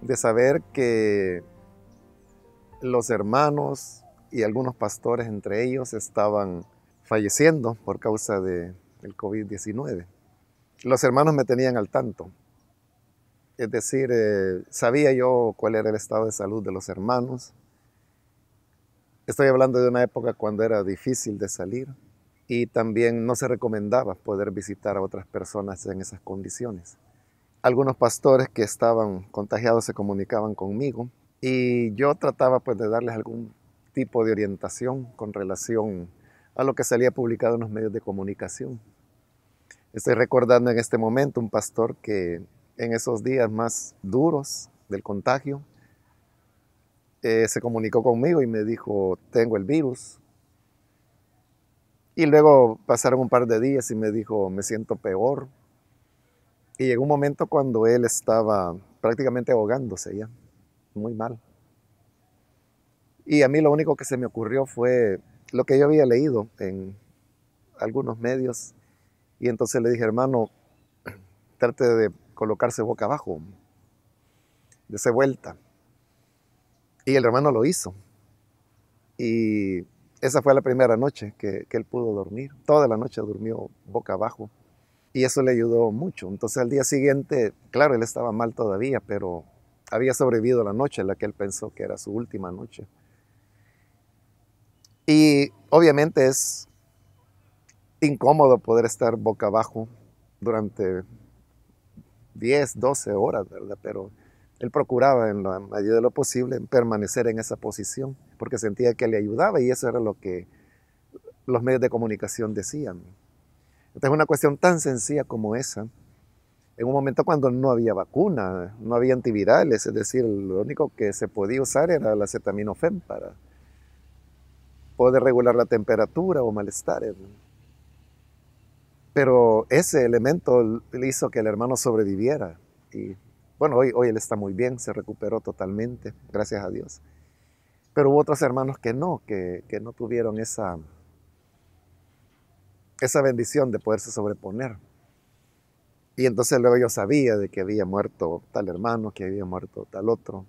de saber que los hermanos y algunos pastores entre ellos estaban falleciendo por causa del COVID-19. Los hermanos me tenían al tanto. Es decir, sabía yo cuál era el estado de salud de los hermanos. Estoy hablando de una época cuando era difícil de salir y también no se recomendaba poder visitar a otras personas en esas condiciones. Algunos pastores que estaban contagiados se comunicaban conmigo y yo trataba pues de darles algún tipo de orientación con relación a lo que salía publicado en los medios de comunicación. Estoy recordando en este momento un pastor que en esos días más duros del contagio se comunicó conmigo y me dijo, tengo el virus. Y luego pasaron un par de días y me dijo, me siento peor. Y llegó un momento cuando él estaba prácticamente ahogándose ya, muy mal. Y a mí lo único que se me ocurrió fue lo que yo había leído en algunos medios. Y entonces le dije, hermano, trate de colocarse boca abajo, dése vuelta. Y el hermano lo hizo. Y esa fue la primera noche que él pudo dormir. Toda la noche durmió boca abajo. Y eso le ayudó mucho. Entonces al día siguiente, claro, él estaba mal todavía, pero había sobrevivido la noche en la que él pensó que era su última noche. Y obviamente es incómodo poder estar boca abajo durante 10, 12 horas, ¿verdad? Pero él procuraba en la medida de lo posible permanecer en esa posición porque sentía que le ayudaba y eso era lo que los medios de comunicación decían. Entonces una cuestión tan sencilla como esa, en un momento cuando no había vacuna, no había antivirales, es decir, lo único que se podía usar era el acetaminofén para poder regular la temperatura o malestares. Pero ese elemento hizo que el hermano sobreviviera. Y bueno, hoy él está muy bien, se recuperó totalmente, gracias a Dios. Pero hubo otros hermanos que no tuvieron esa bendición de poderse sobreponer. Y entonces luego yo sabía de que había muerto tal hermano, que había muerto tal otro.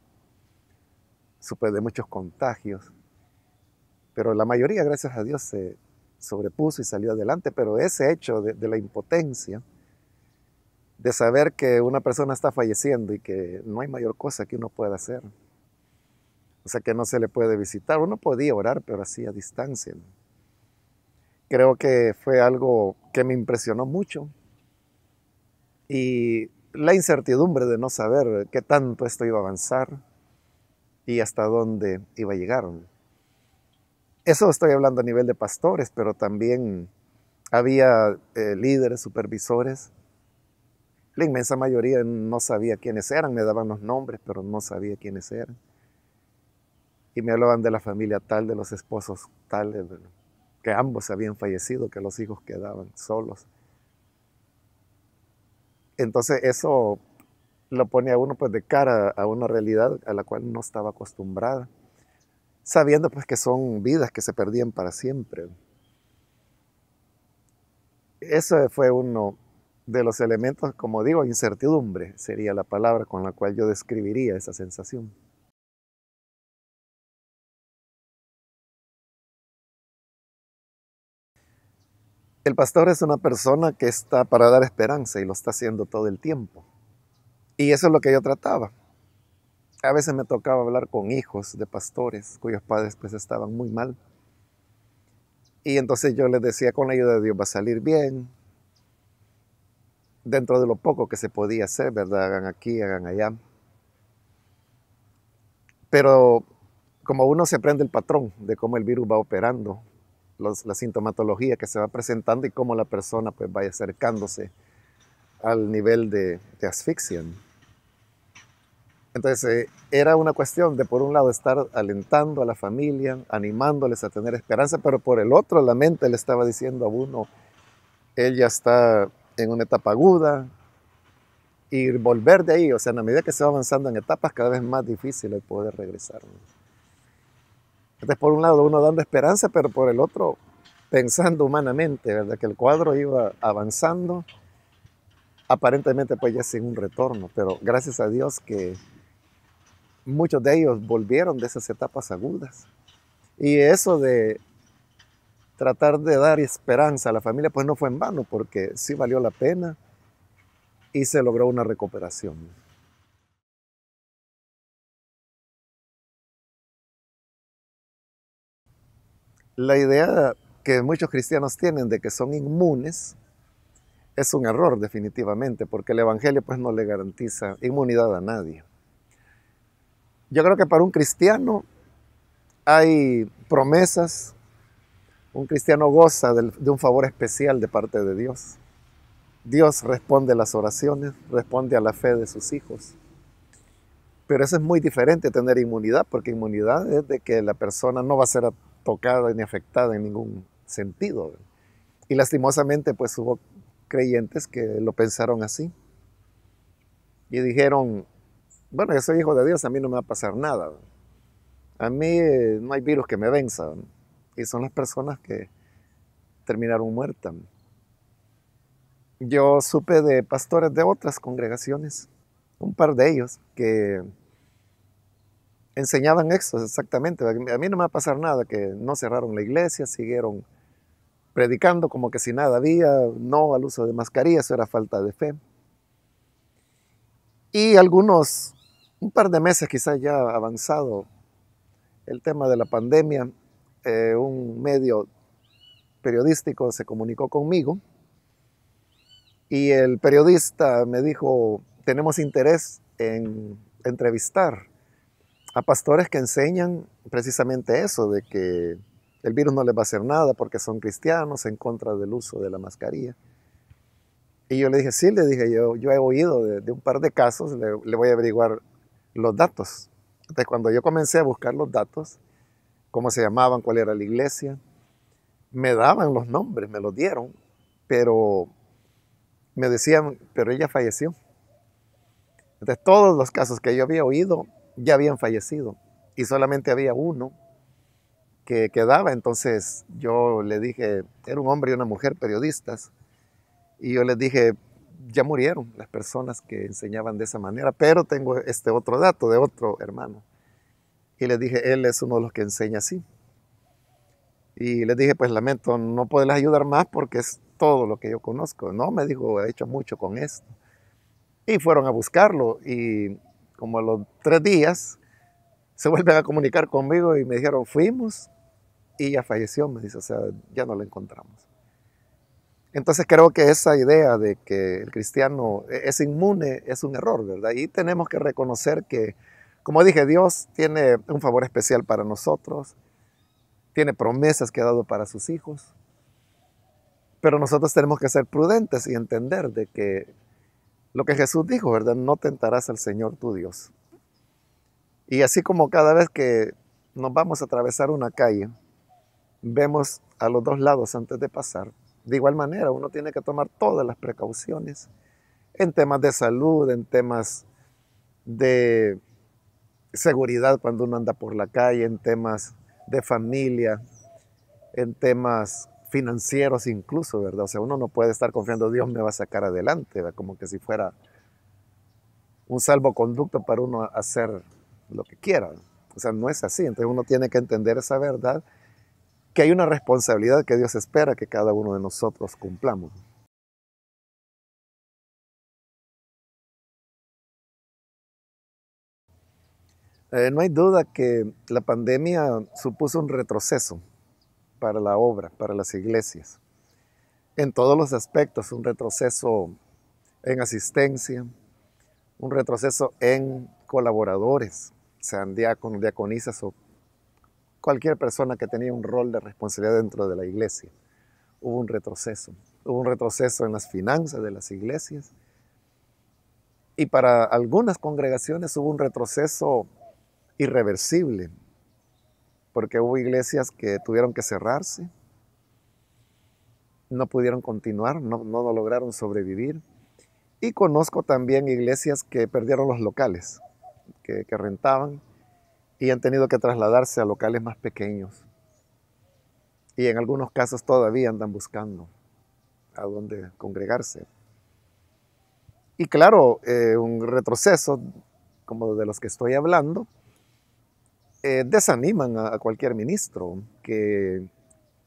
Supe de muchos contagios. Pero la mayoría, gracias a Dios, se sobrepuso y salió adelante. Pero ese hecho de la impotencia, de saber que una persona está falleciendo y que no hay mayor cosa que uno pueda hacer. O sea, que no se le puede visitar. Uno podía orar, pero así a distancia. Creo que fue algo que me impresionó mucho. Y la incertidumbre de no saber qué tanto esto iba a avanzar y hasta dónde iba a llegar. Eso estoy hablando a nivel de pastores, pero también había líderes, supervisores. La inmensa mayoría no sabía quiénes eran, me daban los nombres, pero no sabía quiénes eran. Y me hablaban de la familia tal, de los esposos tales, que ambos habían fallecido, que los hijos quedaban solos. Entonces eso lo pone a uno pues de cara a una realidad a la cual no estaba acostumbrada, sabiendo pues que son vidas que se perdían para siempre. Ese fue uno de los elementos, como digo, incertidumbre sería la palabra con la cual yo describiría esa sensación. El pastor es una persona que está para dar esperanza y lo está haciendo todo el tiempo. Y eso es lo que yo trataba. A veces me tocaba hablar con hijos de pastores cuyos padres pues estaban muy mal. Y entonces yo les decía, con la ayuda de Dios va a salir bien, dentro de lo poco que se podía hacer, ¿verdad? Hagan aquí, hagan allá. Pero como uno se aprende el patrón de cómo el virus va operando, la sintomatología que se va presentando y cómo la persona pues vaya acercándose al nivel de asfixia. Entonces era una cuestión de por un lado estar alentando a la familia, animándoles a tener esperanza, pero por el otro la mente le estaba diciendo a uno, él ya está en una etapa aguda, y volver de ahí, o sea, a medida que se va avanzando en etapas, cada vez más difícil el poder regresar. Entonces, por un lado, uno dando esperanza, pero por el otro, pensando humanamente, ¿verdad? Que el cuadro iba avanzando, aparentemente pues ya sin un retorno, pero gracias a Dios que muchos de ellos volvieron de esas etapas agudas. Y eso de tratar de dar esperanza a la familia, pues no fue en vano, porque sí valió la pena y se logró una recuperación. La idea que muchos cristianos tienen de que son inmunes es un error definitivamente, porque el Evangelio pues no le garantiza inmunidad a nadie. Yo creo que para un cristiano hay promesas, un cristiano goza de un favor especial de parte de Dios. Dios responde a las oraciones, responde a la fe de sus hijos. Pero eso es muy diferente a tener inmunidad, porque inmunidad es de que la persona no va a ser tocada ni afectada en ningún sentido. Y lastimosamente pues hubo creyentes que lo pensaron así y dijeron, bueno, yo soy hijo de Dios, a mí no me va a pasar nada. A mí no hay virus que me venza. Y son las personas que terminaron muertas. Yo supe de pastores de otras congregaciones, un par de ellos, que enseñaban eso exactamente. A mí no me va a pasar nada, que no cerraron la iglesia, siguieron predicando como que si nada había, no al uso de mascarilla, eso era falta de fe. Y algunos, un par de meses quizás ya avanzado el tema de la pandemia, un medio periodístico se comunicó conmigo y el periodista me dijo, tenemos interés en entrevistar a pastores que enseñan precisamente eso, de que el virus no les va a hacer nada porque son cristianos en contra del uso de la mascarilla. Y yo le dije, sí, le dije, yo he oído de un par de casos, le voy a averiguar los datos. Entonces, cuando yo comencé a buscar los datos, cómo se llamaban, cuál era la iglesia, me daban los nombres, me los dieron, pero me decían, pero ella falleció. Entonces, todos los casos que yo había oído ya habían fallecido y solamente había uno que quedaba. Entonces, yo le dije, era un hombre y una mujer periodistas, y yo les dije, ya murieron las personas que enseñaban de esa manera, pero tengo este otro dato de otro hermano. Y les dije, él es uno de los que enseña así. Y les dije, pues lamento no poderles ayudar más porque es todo lo que yo conozco. No, me dijo, he hecho mucho con esto. Y fueron a buscarlo y como a los 3 días se vuelven a comunicar conmigo y me dijeron, fuimos y ya falleció, me dice, o sea, ya no lo encontramos. Entonces creo que esa idea de que el cristiano es inmune es un error, ¿verdad? Y tenemos que reconocer que, como dije, Dios tiene un favor especial para nosotros, tiene promesas que ha dado para sus hijos, pero nosotros tenemos que ser prudentes y entender de que lo que Jesús dijo, ¿verdad? No tentarás al Señor tu Dios. Y así como cada vez que nos vamos a atravesar una calle, vemos a los dos lados antes de pasar, de igual manera uno tiene que tomar todas las precauciones en temas de salud, en temas de seguridad cuando uno anda por la calle, en temas de familia, en temas financieros incluso, ¿verdad? O sea, uno no puede estar confiando, Dios me va a sacar adelante, ¿verdad? Como que si fuera un salvoconducto para uno hacer lo que quiera. O sea, no es así. Entonces uno tiene que entender esa verdad, que hay una responsabilidad que Dios espera que cada uno de nosotros cumplamos. No hay duda que la pandemia supuso un retroceso para la obra, para las iglesias, en todos los aspectos, un retroceso en asistencia, un retroceso en colaboradores, sean diáconos, diaconisas o cualquier persona que tenía un rol de responsabilidad dentro de la iglesia. Hubo un retroceso. Hubo un retroceso en las finanzas de las iglesias. Y para algunas congregaciones hubo un retroceso irreversible, porque hubo iglesias que tuvieron que cerrarse, no pudieron continuar, no lograron sobrevivir. Y conozco también iglesias que perdieron los locales, que rentaban y han tenido que trasladarse a locales más pequeños. Y en algunos casos todavía andan buscando a dónde congregarse. Y claro, un retroceso como de los que estoy hablando, desaniman a cualquier ministro, que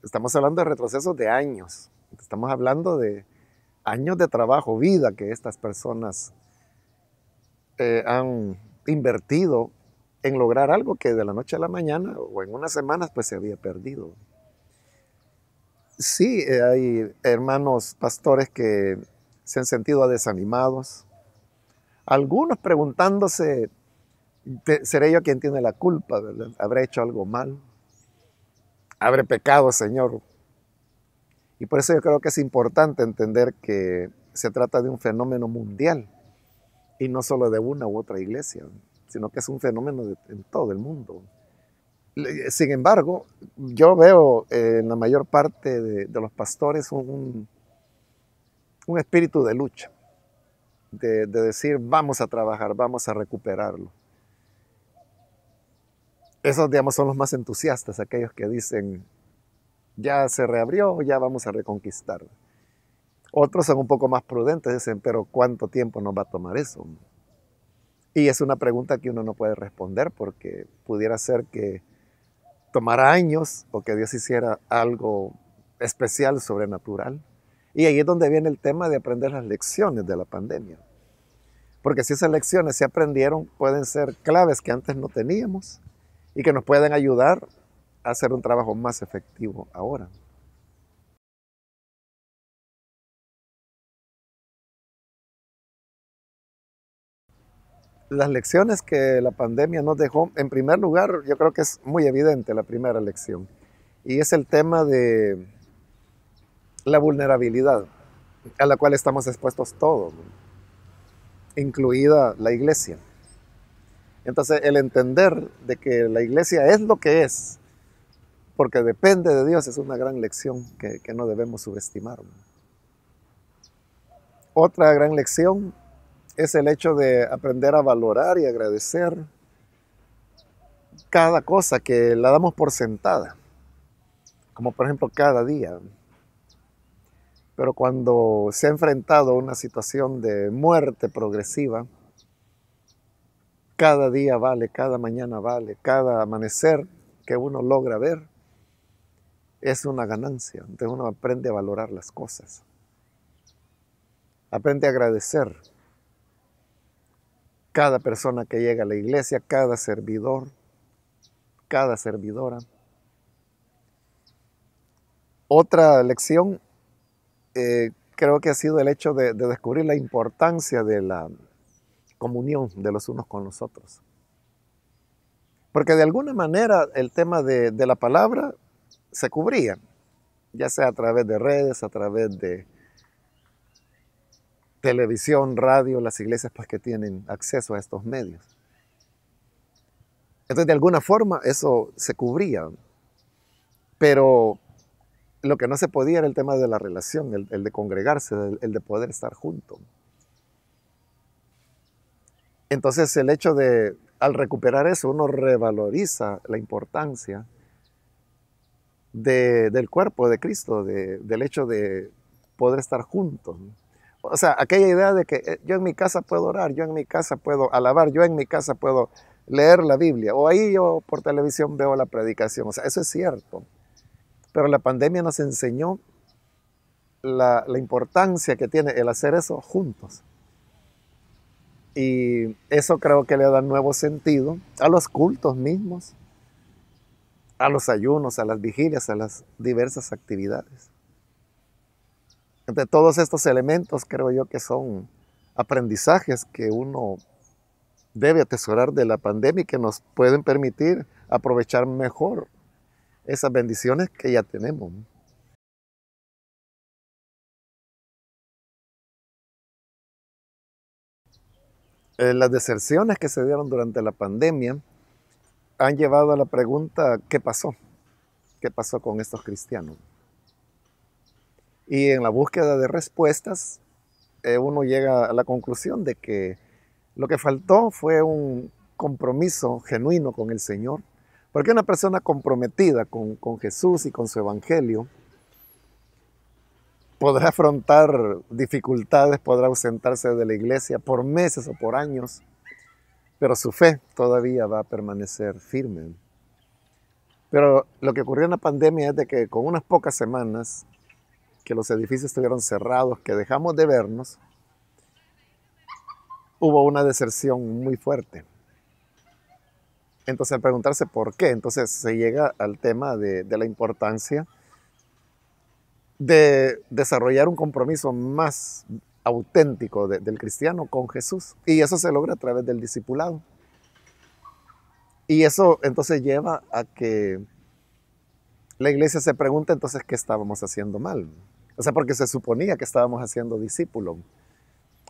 estamos hablando de retrocesos de años, estamos hablando de años de trabajo, vida que estas personas han invertido en lograr algo que de la noche a la mañana o en unas semanas pues se había perdido. Sí, hay hermanos pastores que se han sentido desanimados, algunos preguntándose, ¿seré yo quien tiene la culpa, verdad? ¿Habré hecho algo mal? ¿Habré pecado, Señor? Y por eso yo creo que es importante entender que se trata de un fenómeno mundial y no solo de una u otra iglesia, sino que es un fenómeno en todo el mundo. Sin embargo, yo veo en la mayor parte de los pastores un espíritu de lucha, de decir vamos a trabajar, vamos a recuperarlo. Esos, digamos, son los más entusiastas, aquellos que dicen ya se reabrió, ya vamos a reconquistar. Otros son un poco más prudentes, dicen, pero ¿cuánto tiempo nos va a tomar eso? Y es una pregunta que uno no puede responder porque pudiera ser que tomara años o que Dios hiciera algo especial, sobrenatural. Y ahí es donde viene el tema de aprender las lecciones de la pandemia. Porque si esas lecciones se aprendieron, pueden ser claves que antes no teníamos y que nos pueden ayudar a hacer un trabajo más efectivo ahora. Las lecciones que la pandemia nos dejó, en primer lugar, yo creo que es muy evidente la primera lección, y es el tema de la vulnerabilidad a la cual estamos expuestos todos, incluida la iglesia. Entonces, el entender de que la iglesia es lo que es, porque depende de Dios, es una gran lección que no debemos subestimar. Otra gran lección es el hecho de aprender a valorar y agradecer cada cosa que la damos por sentada, como por ejemplo cada día. Pero cuando se ha enfrentado a una situación de muerte progresiva, cada día vale, cada mañana vale, cada amanecer que uno logra ver es una ganancia. Entonces uno aprende a valorar las cosas, aprende a agradecer cada persona que llega a la iglesia, cada servidor, cada servidora. Otra lección creo que ha sido el hecho de descubrir la importancia de la comunión de los unos con los otros. Porque de alguna manera el tema de la palabra se cubría, ya sea a través de redes, a través de televisión, radio, las iglesias pues que tienen acceso a estos medios. Entonces de alguna forma eso se cubría, pero lo que no se podía era el tema de la relación, el de congregarse, el de poder estar juntos. Entonces el hecho de, al recuperar eso, uno revaloriza la importancia del cuerpo de Cristo, del hecho de poder estar juntos. O sea, aquella idea de que yo en mi casa puedo orar, yo en mi casa puedo alabar, yo en mi casa puedo leer la Biblia, o ahí yo por televisión veo la predicación. O sea, eso es cierto. Pero la pandemia nos enseñó la importancia que tiene el hacer eso juntos. Y eso creo que le da nuevo sentido a los cultos mismos, a los ayunos, a las vigilias, a las diversas actividades. Entre todos estos elementos creo yo que son aprendizajes que uno debe atesorar de la pandemia y que nos pueden permitir aprovechar mejor esas bendiciones que ya tenemos. Las deserciones que se dieron durante la pandemia han llevado a la pregunta, ¿qué pasó? ¿Qué pasó con estos cristianos? Y en la búsqueda de respuestas, uno llega a la conclusión de que lo que faltó fue un compromiso genuino con el Señor, porque una persona comprometida con Jesús y con su evangelio podrá afrontar dificultades, podrá ausentarse de la iglesia por meses o por años, pero su fe todavía va a permanecer firme. Pero lo que ocurrió en la pandemia es de que con unas pocas semanas que los edificios estuvieron cerrados, que dejamos de vernos, hubo una deserción muy fuerte. Entonces, al preguntarse por qué, entonces se llega al tema de la importancia de desarrollar un compromiso más auténtico del cristiano con Jesús. Y eso se logra a través del discipulado. Y eso entonces lleva a que la iglesia se pregunta entonces qué estábamos haciendo mal. O sea, porque se suponía que estábamos haciendo discípulos.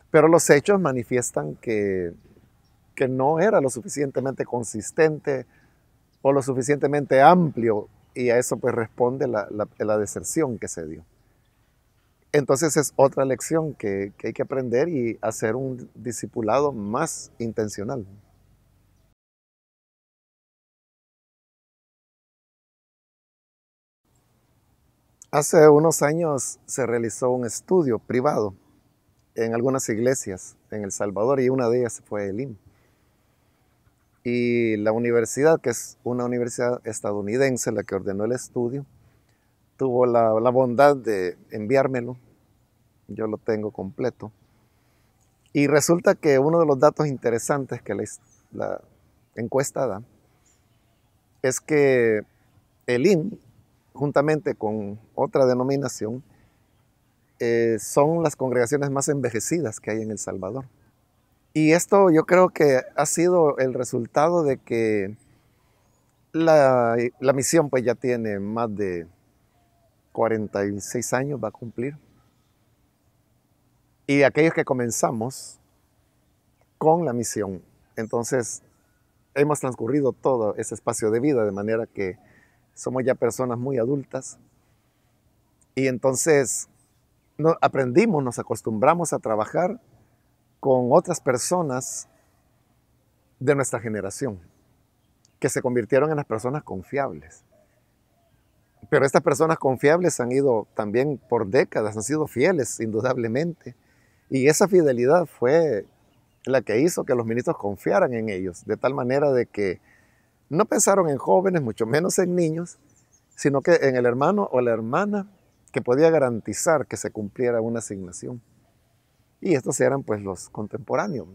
Pero los hechos manifiestan que no era lo suficientemente consistente o lo suficientemente amplio, y a eso pues responde la deserción que se dio. Entonces es otra lección que hay que aprender y hacer un discipulado más intencional. Hace unos años se realizó un estudio privado en algunas iglesias en El Salvador, y una de ellas fue el IM. Y la universidad, que es una universidad estadounidense, la que ordenó el estudio, tuvo la bondad de enviármelo. Yo lo tengo completo. Y resulta que uno de los datos interesantes que la encuesta da es que el IM, juntamente con otra denominación, son las congregaciones más envejecidas que hay en El Salvador. Y esto yo creo que ha sido el resultado de que la misión pues ya tiene más de 46 años, va a cumplir. Y aquellos que comenzamos con la misión, entonces hemos transcurrido todo ese espacio de vida, de manera que somos ya personas muy adultas. Y entonces aprendimos, nos acostumbramos a trabajar con otras personas de nuestra generación, que se convirtieron en las personas confiables. Pero estas personas confiables han ido también por décadas, han sido fieles, indudablemente. Y esa fidelidad fue la que hizo que los ministros confiaran en ellos, de tal manera de que no pensaron en jóvenes, mucho menos en niños, sino que en el hermano o la hermana que podía garantizar que se cumpliera una asignación. Y estos eran pues los contemporáneos.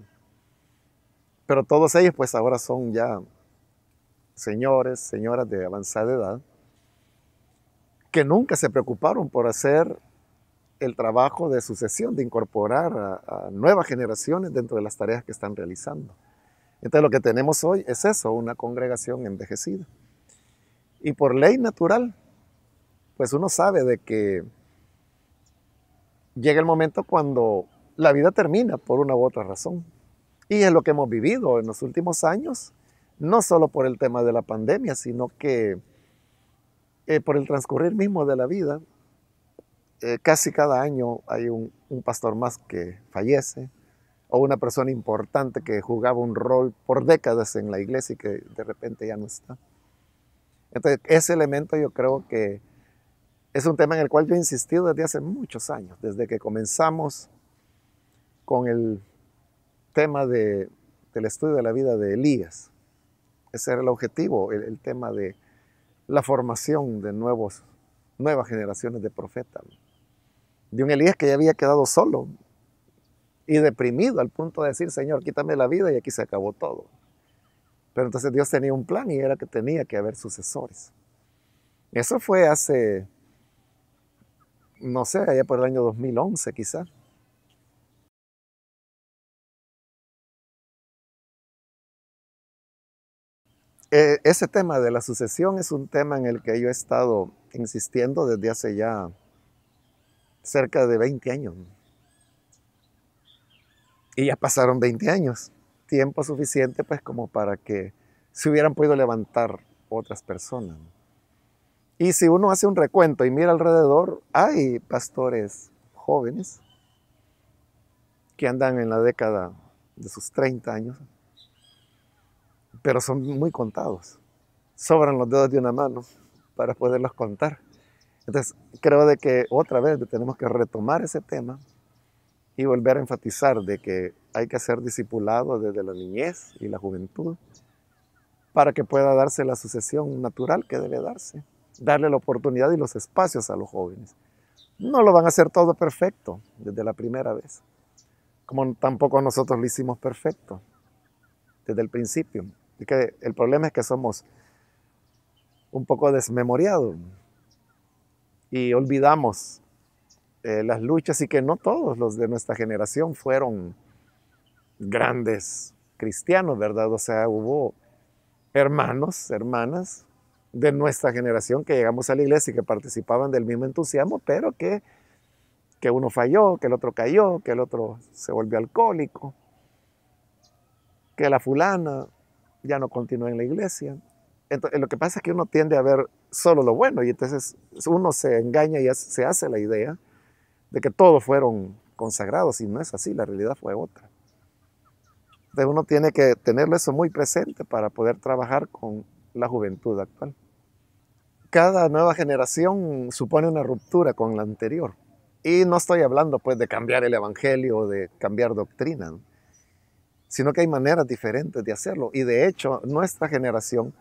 Pero todos ellos pues ahora son ya señores, señoras de avanzada edad, que nunca se preocuparon por hacer el trabajo de sucesión, de incorporar a nuevas generaciones dentro de las tareas que están realizando. Entonces lo que tenemos hoy es eso, una congregación envejecida. Y por ley natural, pues uno sabe de que llega el momento cuando la vida termina por una u otra razón. Y es lo que hemos vivido en los últimos años, no solo por el tema de la pandemia, sino que por el transcurrir mismo de la vida. Casi cada año hay un pastor más que fallece, o una persona importante que jugaba un rol por décadas en la iglesia y que de repente ya no está. Entonces, ese elemento yo creo que es un tema en el cual yo he insistido desde hace muchos años, desde que comenzamos con el tema del estudio de la vida de Elías. Ese era el objetivo, el tema de la formación de nuevas generaciones de profetas. De un Elías que ya había quedado solo y deprimido al punto de decir, Señor, quítame la vida y aquí se acabó todo. Pero entonces Dios tenía un plan y era que tenía que haber sucesores. Eso fue hace, no sé, allá por el año 2011 quizá. Ese tema de la sucesión es un tema en el que yo he estado insistiendo desde hace ya cerca de 20 años. Y ya pasaron 20 años, tiempo suficiente pues como para que se hubieran podido levantar otras personas. Y si uno hace un recuento y mira alrededor, hay pastores jóvenes que andan en la década de sus 30 años, pero son muy contados. Sobran los dedos de una mano para poderlos contar. Entonces, creo de que otra vez tenemos que retomar ese tema y volver a enfatizar de que hay que ser discipulado desde la niñez y la juventud para que pueda darse la sucesión natural que debe darse, darle la oportunidad y los espacios a los jóvenes. No lo van a hacer todo perfecto desde la primera vez, como tampoco nosotros lo hicimos perfecto desde el principio. Y que el problema es que somos un poco desmemoriados y olvidamos las luchas y que no todos los de nuestra generación fueron grandes cristianos, ¿verdad? O sea, hubo hermanos, hermanas de nuestra generación que llegamos a la iglesia y que participaban del mismo entusiasmo, pero que uno falló, que el otro cayó, que el otro se volvió alcohólico, que la fulana ya no continuó en la iglesia. Entonces, lo que pasa es que uno tiende a ver solo lo bueno y entonces uno se engaña y se hace la idea de que todos fueron consagrados y no es así, la realidad fue otra. Entonces uno tiene que tenerlo eso muy presente para poder trabajar con la juventud actual. Cada nueva generación supone una ruptura con la anterior. Y no estoy hablando pues de cambiar el evangelio o de cambiar doctrina, ¿no? Sino que hay maneras diferentes de hacerlo. Y de hecho, nuestra generación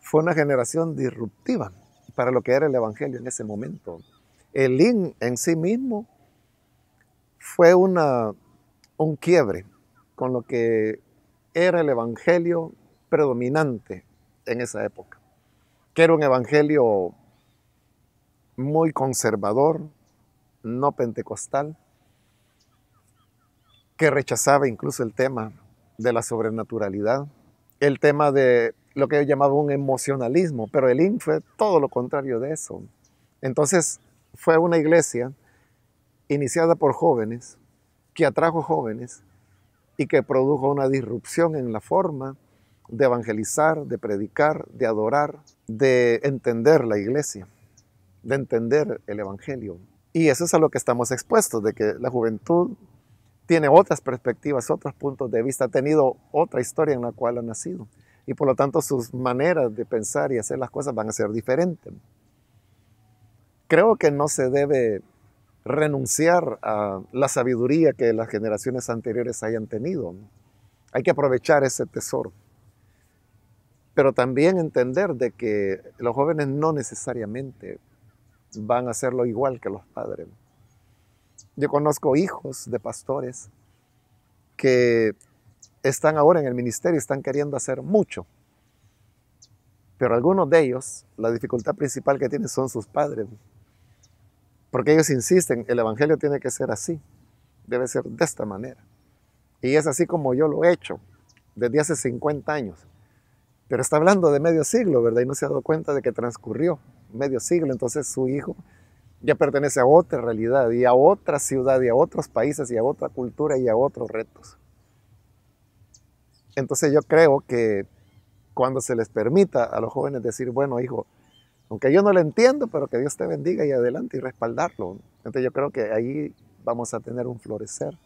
fue una generación disruptiva para lo que era el evangelio en ese momento. El IN en sí mismo fue un quiebre con lo que era el evangelio predominante en esa época, que era un evangelio muy conservador, no pentecostal, que rechazaba incluso el tema de la sobrenaturalidad, el tema de lo que yo llamaba un emocionalismo, pero el IN fue todo lo contrario de eso. Entonces fue una iglesia iniciada por jóvenes, que atrajo jóvenes y que produjo una disrupción en la forma de evangelizar, de predicar, de adorar, de entender la iglesia, de entender el evangelio. Y eso es a lo que estamos expuestos, de que la juventud tiene otras perspectivas, otros puntos de vista, ha tenido otra historia en la cual ha nacido. Y por lo tanto sus maneras de pensar y hacer las cosas van a ser diferentes. Creo que no se debe renunciar a la sabiduría que las generaciones anteriores hayan tenido. Hay que aprovechar ese tesoro. Pero también entender de que los jóvenes no necesariamente van a hacerlo igual que los padres. Yo conozco hijos de pastores que están ahora en el ministerio y están queriendo hacer mucho. Pero algunos de ellos, la dificultad principal que tienen son sus padres. Porque ellos insisten, el evangelio tiene que ser así, debe ser de esta manera. Y es así como yo lo he hecho desde hace 50 años. Pero está hablando de medio siglo, ¿verdad? Y no se ha dado cuenta de que transcurrió medio siglo. Entonces su hijo ya pertenece a otra realidad y a otra ciudad y a otros países y a otra cultura y a otros retos. Entonces yo creo que cuando se les permita a los jóvenes decir, bueno, hijo, aunque yo no lo entiendo, pero que Dios te bendiga y adelante y respaldarlo. Entonces yo creo que ahí vamos a tener un florecer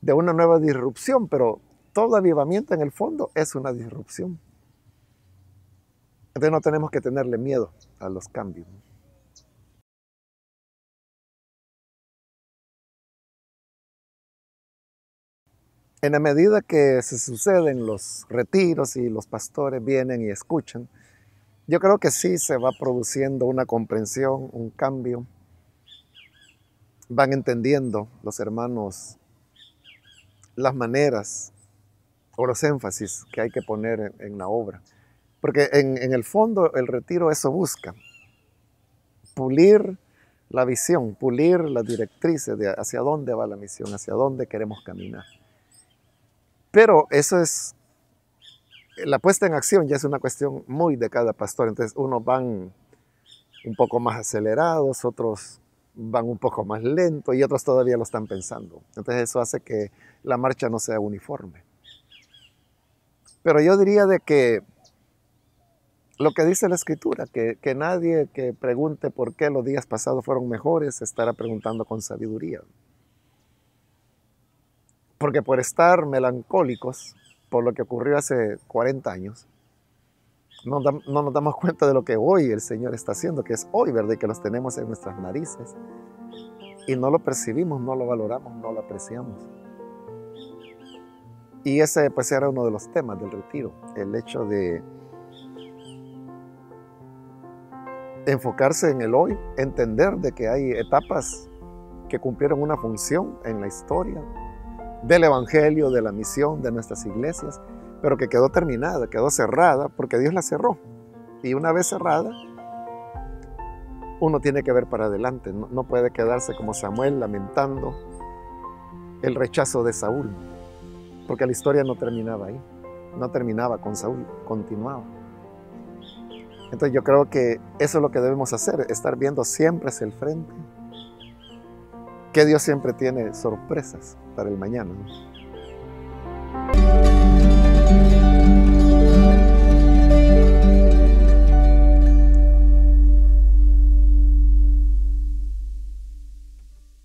de una nueva disrupción, pero todo avivamiento en el fondo es una disrupción. Entonces no tenemos que tenerle miedo a los cambios. En la medida que se suceden los retiros y los pastores vienen y escuchan, yo creo que sí se va produciendo una comprensión, un cambio. Van entendiendo los hermanos las maneras o los énfasis que hay que poner en la obra. Porque en el fondo el retiro eso busca, pulir la visión, pulir las directrices de hacia dónde va la misión, hacia dónde queremos caminar. Pero eso es, la puesta en acción ya es una cuestión muy de cada pastor. Entonces unos van un poco más acelerados, otros van un poco más lento y otros todavía lo están pensando. Entonces eso hace que la marcha no sea uniforme. Pero yo diría de que lo que dice la Escritura, que nadie que pregunte por qué los días pasados fueron mejores estará preguntando con sabiduría. Porque por estar melancólicos por lo que ocurrió hace 40 años, no nos damos cuenta de lo que hoy el Señor está haciendo, que es hoy, ¿verdad? Y que los tenemos en nuestras narices. y no lo percibimos, no lo valoramos, no lo apreciamos. Y ese pues era uno de los temas del retiro, el hecho de enfocarse en el hoy, entender de que hay etapas que cumplieron una función en la historia del evangelio, de la misión de nuestras iglesias, pero que quedó terminada, quedó cerrada, porque Dios la cerró. Y una vez cerrada, uno tiene que ver para adelante, no puede quedarse como Samuel lamentando el rechazo de Saúl, porque la historia no terminaba ahí, no terminaba con Saúl, continuaba. Entonces yo creo que eso es lo que debemos hacer, estar viendo siempre hacia el frente, que Dios siempre tiene sorpresas para el mañana, ¿no?